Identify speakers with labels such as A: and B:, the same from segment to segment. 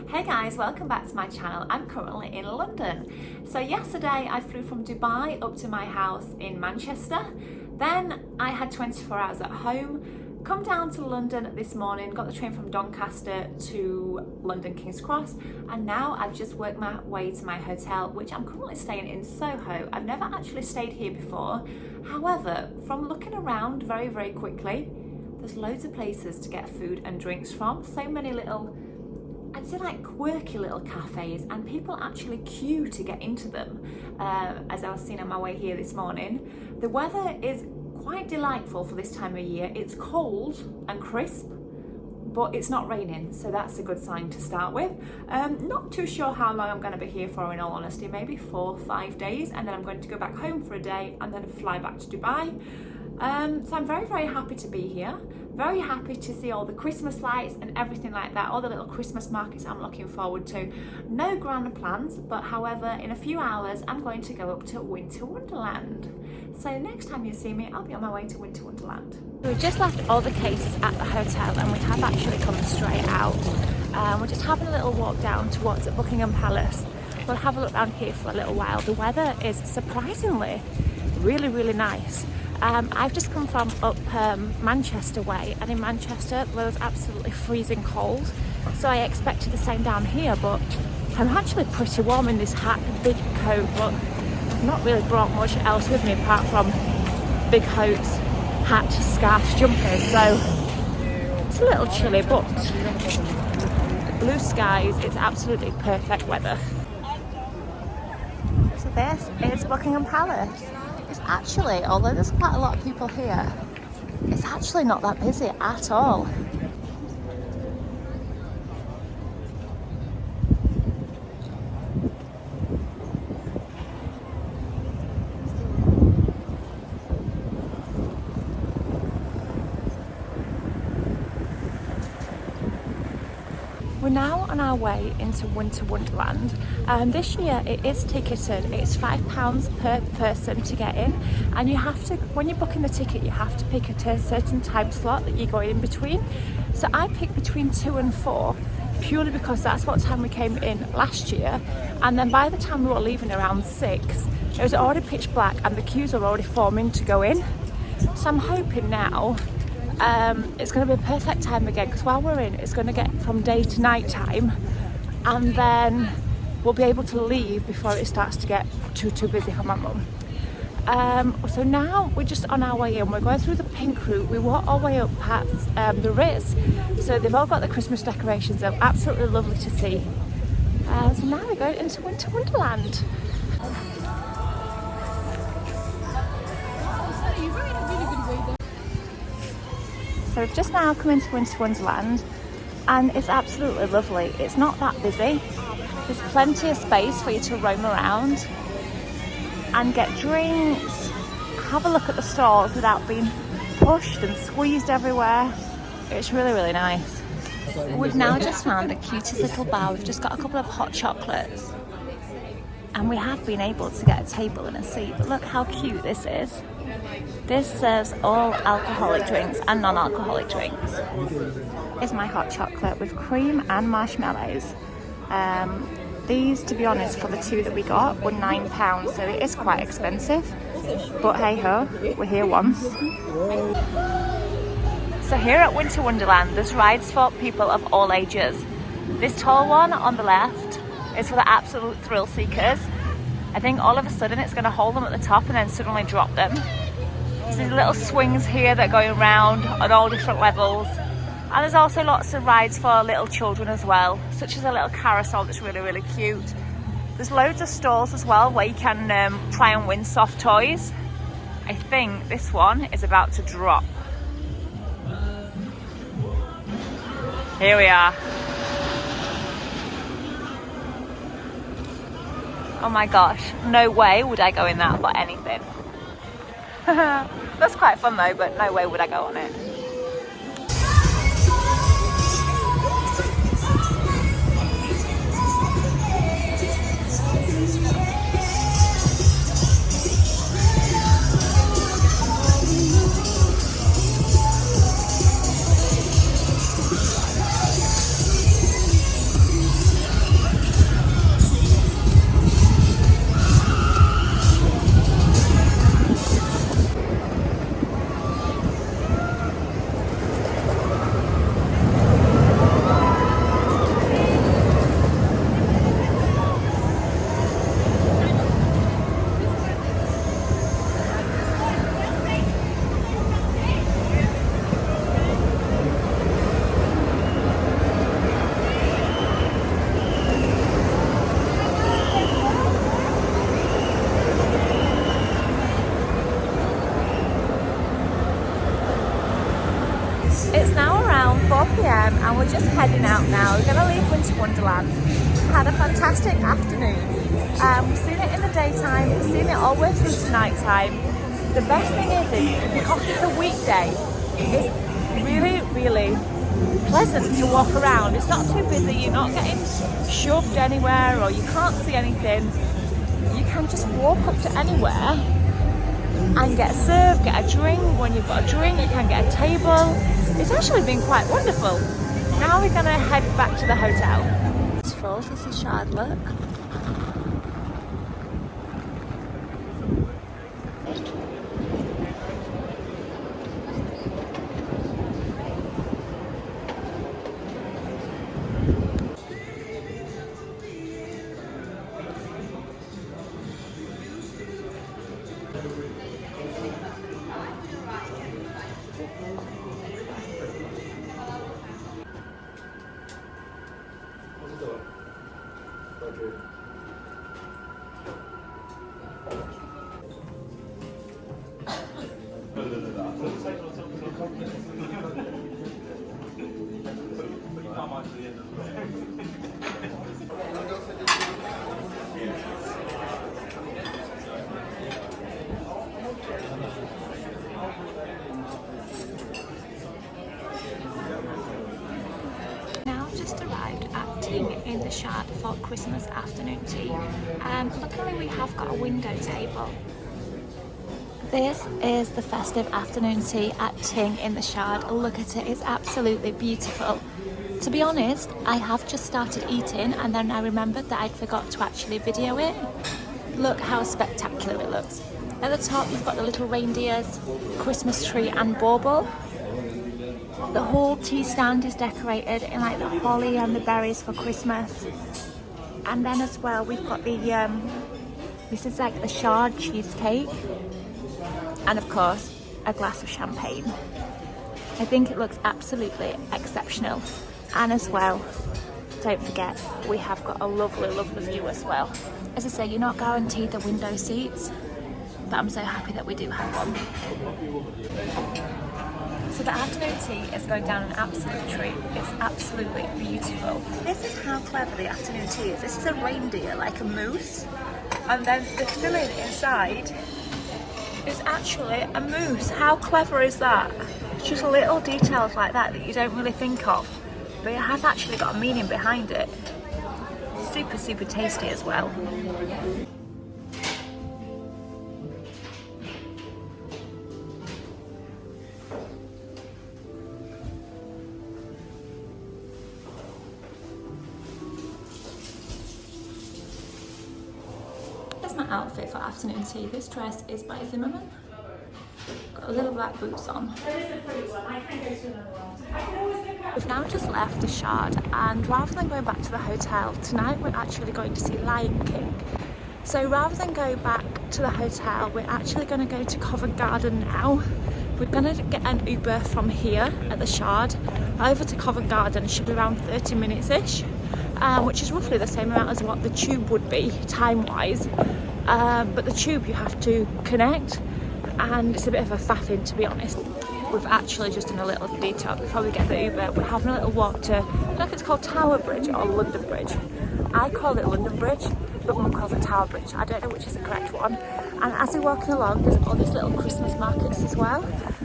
A: Hey guys, welcome back to my channel. I'm currently in London. So yesterday I flew from Dubai up to my house in Manchester. Then I had 24 hours at home, come down to London this morning, got the train from Doncaster to London King's Cross, and now I've just worked my way to my hotel, which I'm currently staying in Soho. I've never actually stayed here before. However, from looking around very quickly, there's loads of places to get food and drinks from. So many little, I'd say like quirky little cafes, and people actually queue to get into them, as I was seeing on my way here this morning. The weather is quite delightful for this time of year. It's cold and crisp, but it's not raining, so that's a good sign to start with. Not too sure how long I'm going to be here for, in all honesty, maybe 4 or 5 days, and then I'm going to go back home for a day and then fly back to Dubai. So I'm very happy to be here. Very happy to see all the Christmas lights and everything like that, all the little Christmas markets I'm looking forward to. No grand plans, but however, in a few hours I'm going to go up to Winter Wonderland. So next time you see me, I'll be on my way to Winter Wonderland. We just left all the cases at the hotel and we have actually come straight out. We're just having a little walk down towards Buckingham Palace. We'll have a look down here for a little while. The weather is surprisingly really nice. I've just come from up Manchester way, and in Manchester it was absolutely freezing cold, so I expected the same down here, but I'm actually pretty warm in this hat and big coat, but I've not really brought much else with me apart from big coats, hat, scarves, jumpers, so it's a little chilly, but blue skies, it's absolutely perfect weather. So this is Buckingham Palace. It's actually, although there's quite a lot of people here, it's actually not that busy at all. We're now on our way into Winter Wonderland. This year it is ticketed. It's £5 per person to get in, and you have to, when you're booking the ticket, you have to pick a certain time slot that you're going in between. So I picked between 2 and 4 purely because that's what time we came in last year, and then by the time we were leaving around 6, it was already pitch black and the queues are already forming to go in. So I'm hoping now it's going to be a perfect time again, because while we're in, it's going to get from day to night time, and then we'll be able to leave before it starts to get too busy for my mum. So now we're just on our way in. We're going through the pink route. We walk our way up past the Ritz. So they've all got the Christmas decorations. They're absolutely lovely to see. So now we're going into Winter Wonderland. So we've just now come into Winter Wonderland, and it's absolutely lovely. It's not that busy. There's plenty of space for you to roam around and get drinks, have a look at the stalls without being pushed and squeezed everywhere. It's really nice. We've now just found the cutest little bar. We've just got a couple of hot chocolates, and we have been able to get a table and a seat, but look how cute this is. This serves all alcoholic drinks and non-alcoholic drinks. Here's my hot chocolate with cream and marshmallows. These, to be honest, for the 2 that we got were £9, so it is quite expensive. But hey ho, we're here once. So here at Winter Wonderland, there's rides for people of all ages. This tall one on the left is for the absolute thrill seekers. I think all of a sudden it's going to hold them at the top and then suddenly drop them. So there's little swings here that are going around on all different levels. And there's also lots of rides for little children as well, such as a little carousel that's really cute. There's loads of stalls as well where you can try and win soft toys. I think this one is about to drop. Here we are. Oh my gosh, no way would I go in that for anything. That's quite fun though, but no way would I go on it. and we're just heading out now. We're going to leave Winter Wonderland. Had a fantastic afternoon. We've seen it in the daytime, we've seen it all the way through to night time. The best thing is because it's a weekday, it's really pleasant to walk around. It's not too busy, you're not getting shoved anywhere or you can't see anything. You can just walk up to anywhere and get served, get a drink. When you've got a drink, you can get a table. It's actually been quite wonderful. Now we're going to head back to the hotel. It's full, this is Shard, look. Just arrived at Ting in the Shard for Christmas afternoon tea. Luckily we have got a window table. This is the festive afternoon tea at Ting in the Shard. Look at it, it's absolutely beautiful. To be honest, I have just started eating and then I remembered that I'd forgot to actually video it. Look how spectacular it looks. At the top you've got the little reindeers, Christmas tree and bauble. The whole tea stand is decorated in like the holly and the berries for Christmas. And then as well we've got the, this is like the Shard cheesecake. And of course, a glass of champagne. I think it looks absolutely exceptional. And as well, don't forget, we have got a lovely view as well. As I say, you're not guaranteed the window seats, but I'm so happy that we do have one. So the afternoon tea is going down an absolute treat. It's absolutely beautiful. This is how clever the afternoon tea is. This is a reindeer, like a moose. And then the filling inside is actually a moose. How clever is that? It's just little details like that that you don't really think of. But it has actually got a meaning behind it. Super tasty as well. My outfit for afternoon tea. This dress is by Zimmerman. Got a little black boots on. We've now just left the Shard and rather than going back to the hotel, tonight we're actually going to see Lion King. So rather than go back to the hotel, we're actually going to go to Covent Garden now. We're going to get an Uber from here at the Shard over to Covent Garden. It should be around 30 minutes-ish, which is roughly the same amount as what the tube would be time-wise. But the tube you have to connect and it's a bit of a faffing, to be honest. We've actually just done a little detour before we get the Uber. We're having a little walk to, I don't know if it's called Tower Bridge or London Bridge. I call it London Bridge, but Mum calls it Tower Bridge. I don't know which is the correct one. And as we're walking along, there's all these little Christmas markets as well.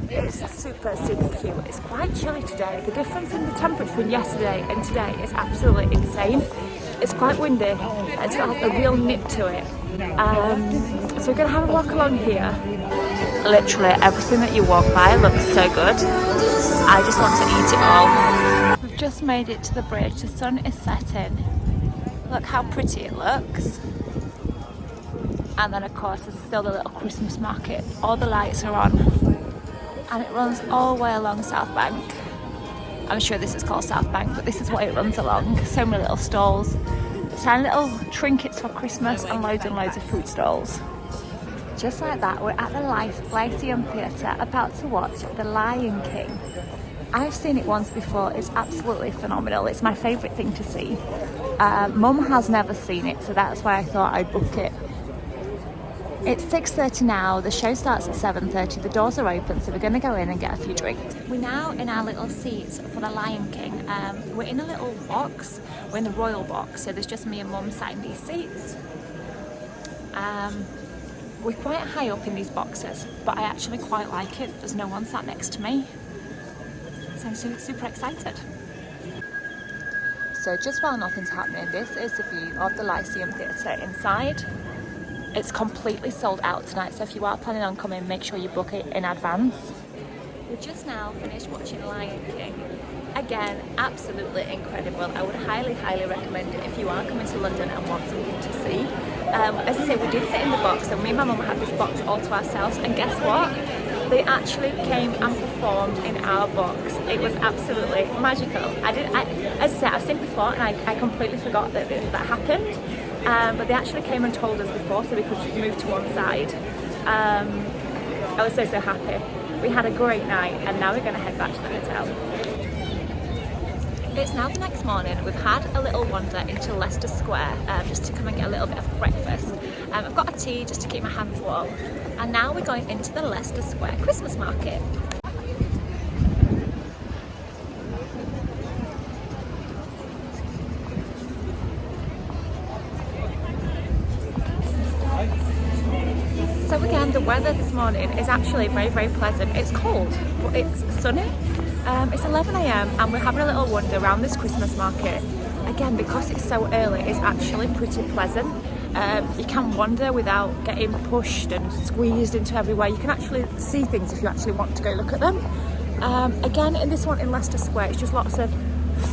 A: It's super cute. It's quite chilly today. The difference in the temperature between yesterday and today is absolutely insane. It's quite windy. It's got like a real nip to it. So we're going to have a walk along here. Literally everything that you walk by looks so good. I just want to eat it all. We've just made it to the bridge. The sun is setting. Look how pretty it looks. And then of course there's still the little Christmas market. All the lights are on. And it runs all the way along South Bank. I'm sure this is called South Bank, but this is what it runs along. So many little stalls. Tiny little trinkets for Christmas and loads of food stalls. Just like that, we're at the Lyceum Theatre about to watch The Lion King. I've seen it once before, it's absolutely phenomenal. It's my favourite thing to see. Mum has never seen it, so that's why I thought I'd book it. It's 6:30 now, the show starts at 7:30, the doors are open, so we're going to go in and get a few drinks. We're now in our little seats for the Lion King. We're in a little box, we're in the royal box, so there's just me and Mum sat in these seats. We're quite high up in these boxes, but I actually quite like it. There's no one sat next to me, so I'm super excited. So just while nothing's happening, this is the view of the Lyceum Theatre inside. It's completely sold out tonight, so if you are planning on coming, make sure you book it in advance. We've just now finished watching Lion King. Again, absolutely incredible. I would highly recommend it if you are coming to London and want something to see. As I say, we did sit in the box, and me and my mum had this box all to ourselves, and guess what? They actually came and performed in our box. It was absolutely magical. As I said, I've seen it before, and I completely forgot that happened. But they actually came and told us before, so we could move to one side. I was so happy. We had a great night, and now we're going to head back to the hotel. It's now the next morning. We've had a little wander into Leicester Square just to come and get a little bit of breakfast. I've got a tea just to keep my hands warm, and now we're going into the Leicester Square Christmas market. So again, the weather this morning is actually very pleasant. It's cold, but it's sunny. It's 11 AM and we're having a little wander around this Christmas market. Again, because it's so early, it's actually pretty pleasant. You can wander without getting pushed and squeezed into everywhere. You can actually see things if you actually want to go look at them. Again, in this one in Leicester Square, it's just lots of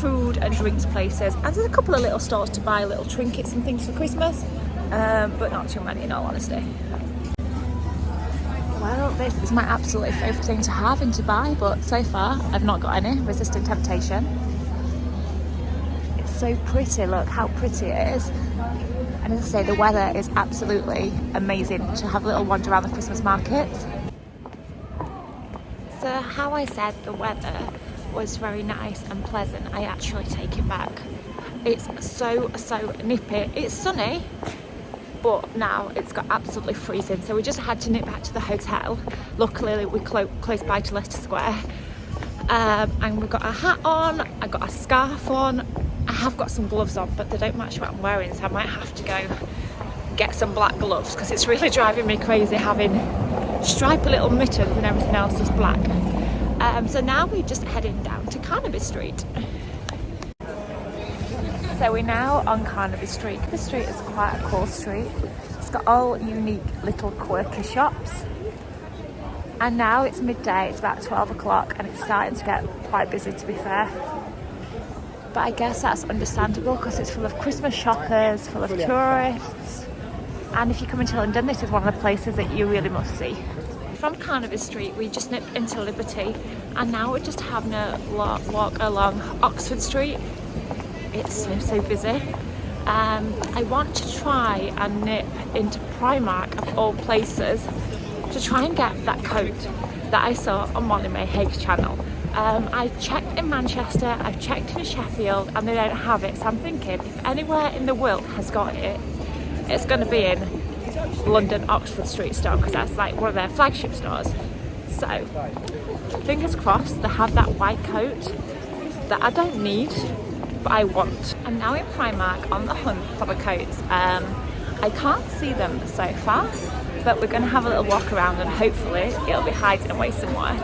A: food and drinks places, and there's a couple of little stores to buy little trinkets and things for Christmas, but not too many in all honesty. Well, this is my absolutely favourite thing to have and to buy, but so far I've not got any. Resisting temptation. It's so pretty, look how pretty it is. And as I say, the weather is absolutely amazing to have a little wander around the Christmas market. So how I said the weather was very nice and pleasant, I actually take it back. It's so nippy. It's sunny, but now it's got absolutely freezing, so we just had to nip back to the hotel. Luckily we're close by to Leicester Square, and we've got a hat on, I got a scarf on, I have got some gloves on, but they don't match what I'm wearing, so I might have to go get some black gloves because it's really driving me crazy having stripy little mittens and everything else is black. So now we're just heading down to Carnaby Street. So we're now on Carnaby Street. Carnaby Street is quite a cool street. It's got all unique little quirky shops. And now it's midday, it's about 12 o'clock and it's starting to get quite busy, to be fair. But I guess that's understandable because it's full of Christmas shoppers, full of tourists. And if you come into London, this is one of the places that you really must see. From Carnaby Street, we just nipped into Liberty, and now we're just having a walk along Oxford Street. It's so busy. I want to try and nip into Primark of all places to try and get that coat that I saw on Molly May Haig's channel. I checked in Manchester, I've checked in Sheffield, and they don't have it, so I'm thinking if anywhere in the world has got it, it's going to be in London Oxford Street store, because that's like one of their flagship stores. So fingers crossed they have that white coat that I don't need but I want. I'm now in Primark on the hunt for the coats. I can't see them so far, but we're going to have a little walk around and hopefully it'll be hiding away somewhere.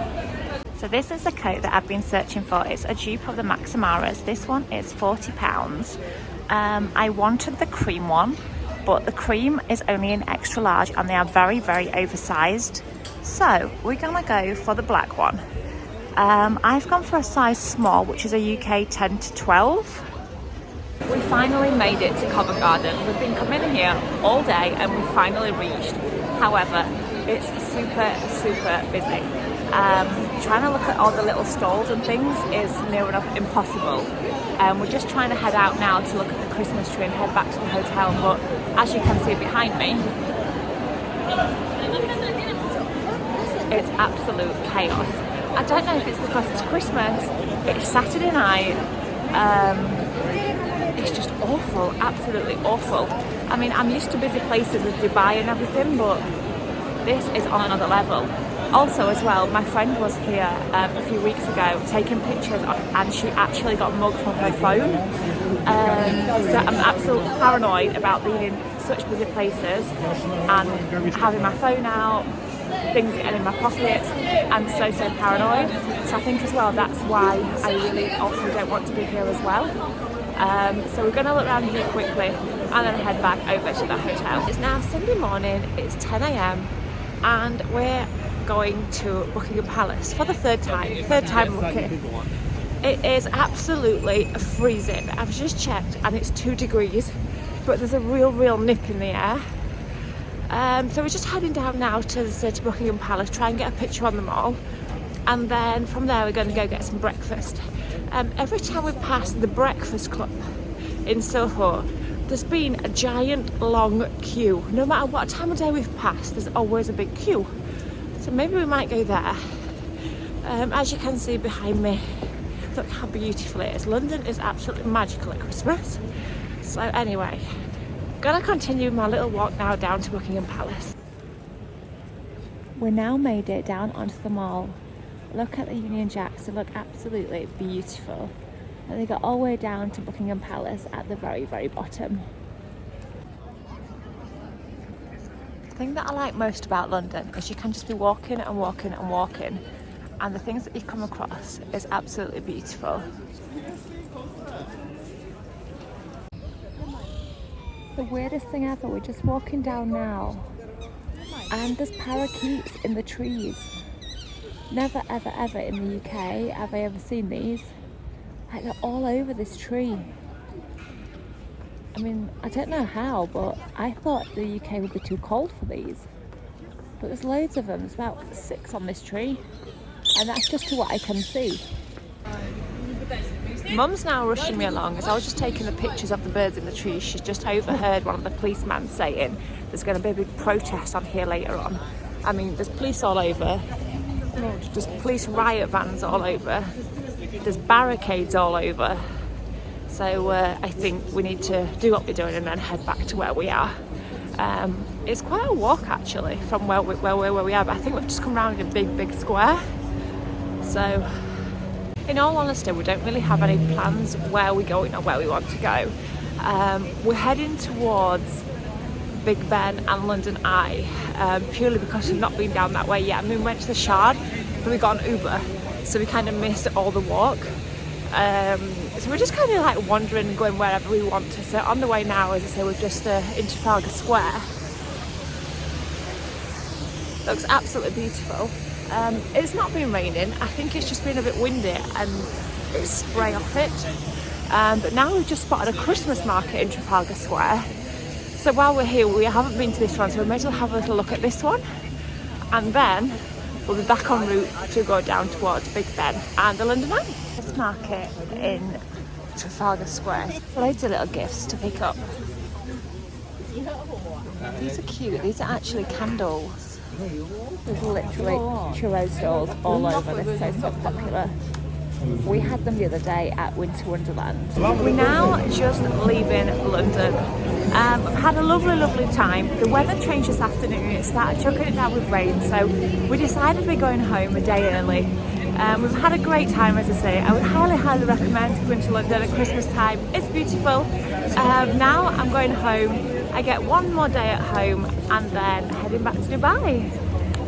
A: So this is the coat that I've been searching for. It's a dupe of the Maxamaras. This one is £40. I wanted the cream one, but the cream is only an extra large and they are very oversized. So we're gonna go for the black one. I've gone for a size small, which is a UK 10 to 12. We finally made it to Covent Garden. We've been coming here all day and we finally reached. However, it's super busy. Trying to look at all the little stalls and things is near enough impossible. We're just trying to head out now to look at the Christmas tree and head back to the hotel, but as you can see behind me, it's absolute chaos. I don't know if it's because it's Christmas, it's Saturday night, it's just awful, absolutely awful. I mean, I'm used to busy places with Dubai and everything, but this is on another level. Also as well, my friend was here a few weeks ago taking pictures and she actually got mugged from her phone. So I'm absolutely paranoid about being in such busy places and having my phone out, things getting in my pockets. I'm so paranoid. So I think as well that's why I really also don't want to be here as well. So we're going to look around here quickly and then head back over to the hotel. It's now Sunday morning, it's 10 AM and we're going to Buckingham Palace for the third time looking. It is absolutely freezing. I've just checked and it's 2 degrees, but there's a real nip in the air. So we're just heading down now to Buckingham Palace, try and get a picture on the mall, and then from there we're going to go get some breakfast. Every time we pass the breakfast club in Soho, there's been a giant long queue. No matter what time of day we've passed, there's always a big queue. So maybe we might go there. As you can see behind me, look how beautiful it is. London is absolutely magical at Christmas. So anyway, gonna continue my little walk now down to Buckingham Palace. We now made it down onto the mall. Look at the Union Jacks, they look absolutely beautiful. And they got all the way down to Buckingham Palace at the very bottom. The thing that I like most about London is you can just be walking and walking and walking, and the things that you come across is absolutely beautiful. The weirdest thing ever, we're just walking down now and there's parakeets in the trees. Never ever in the UK have I ever seen these. Like, they're all over this tree. I mean, I don't know how, but I thought the UK would be too cold for these. But there's loads of them, there's about 6 on this tree. And that's just to what I can see. Mum's now rushing me along as I was just taking the pictures of the birds in the trees. She's just overheard one of the policemen saying there's going to be a big protest on here later on. I mean, there's police all over. There's police riot vans all over. There's barricades all over. So I think we need to do what we're doing and then head back to where we are. It's quite a walk actually from where we are, but I think we've just come round in a big square. So in all honesty, we don't really have any plans where we're going or where we want to go. We're heading towards Big Ben and London Eye, purely because we've not been down that way yet. I mean, we went to the Shard, but we got an Uber, so we kind of missed all the walk. So we're just kind of like wandering and going wherever we want to. So on the way now, as I say, we're just in Trafalgar Square. Looks absolutely beautiful. It's not been raining. I think it's just been a bit windy and it's spray off it. But now we've just spotted a Christmas market in Trafalgar Square. So while we're here, we haven't been to this one, so we may as well have a little look at this one. And then we'll be back en route to go down towards Big Ben and the London Eye. This market in Trafalgar Square. Loads of little gifts to pick up. These are cute. These are actually candles. There's literally churro stalls all over. They're so popular. We had them the other day at Winter Wonderland. We're now just leaving London. We've had a lovely time. The weather changed this afternoon. It started chucking it down with rain, so we decided we're going home a day early. We've had a great time, as I say. I would highly recommend going to London at Christmas time. It's beautiful. Now I'm going home. I get one more day at home and then heading back to Dubai.